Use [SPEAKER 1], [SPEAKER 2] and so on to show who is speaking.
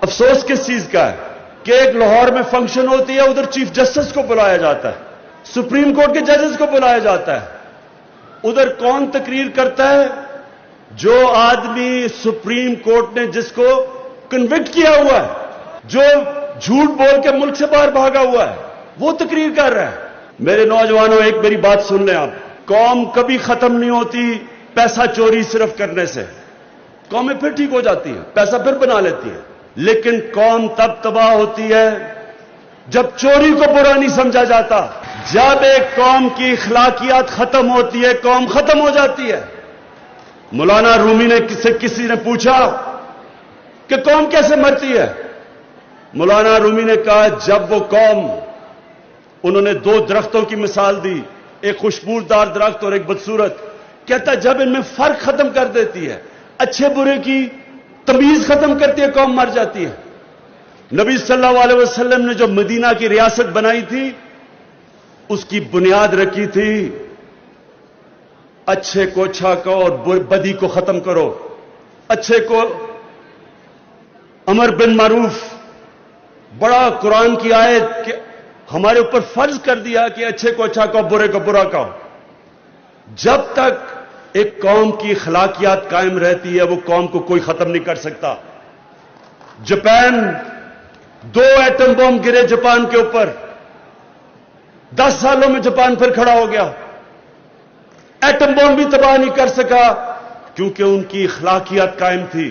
[SPEAKER 1] افسوس کس چیز کا ہے کہ ایک لاہور میں فنکشن ہوتی ہے، ادھر چیف جسٹس کو بلایا جاتا ہے، سپریم کورٹ کے ججز کو بلایا جاتا ہے، ادھر کون تقریر کرتا ہے؟ جو آدمی سپریم کورٹ نے جس کو کنوکٹ کیا ہوا ہے، جو جھوٹ بول کے ملک سے باہر بھاگا ہوا ہے، وہ تقریر کر رہا ہے۔ میرے نوجوانوں، ایک میری بات سن لیں آپ، قوم کبھی ختم نہیں ہوتی پیسہ چوری صرف کرنے سے، قومیں پھر ٹھیک ہو جاتی ہیں، پیسہ پھر بنا لیتی ہیں، لیکن قوم تب تباہ ہوتی ہے جب چوری کو برا نہیں سمجھا جاتا۔ جب ایک قوم کی اخلاقیات ختم ہوتی ہے، قوم ختم ہو جاتی ہے۔ مولانا رومی نے کسی نے پوچھا کہ قوم کیسے مرتی ہے؟ مولانا رومی نے کہا جب وہ قوم، انہوں نے دو درختوں کی مثال دی، ایک خوشبودار درخت اور ایک بدصورت، کہتا جب ان میں فرق ختم کر دیتی ہے، اچھے برے کی تمیز ختم کرتی ہے، قوم مر جاتی ہے۔ نبی صلی اللہ علیہ وسلم نے جو مدینہ کی ریاست بنائی تھی، اس کی بنیاد رکھی تھی اچھے کو اچھا کہو اور بدی کو ختم کرو، اچھے کو امر بن معروف، بڑا قرآن کی آیت کہ ہمارے اوپر فرض کر دیا کہ اچھے کو اچھا کہو، برے کو برا کہو۔ جب تک ایک قوم کی اخلاقیات قائم رہتی ہے، وہ قوم کو کوئی ختم نہیں کر سکتا۔ جاپان، 2 ایٹم بم گرے جاپان کے اوپر، 10 سالوں میں جاپان پھر کھڑا ہو گیا۔ ایٹم بم بھی تباہ نہیں کر سکا کیونکہ ان کی اخلاقیات قائم تھی۔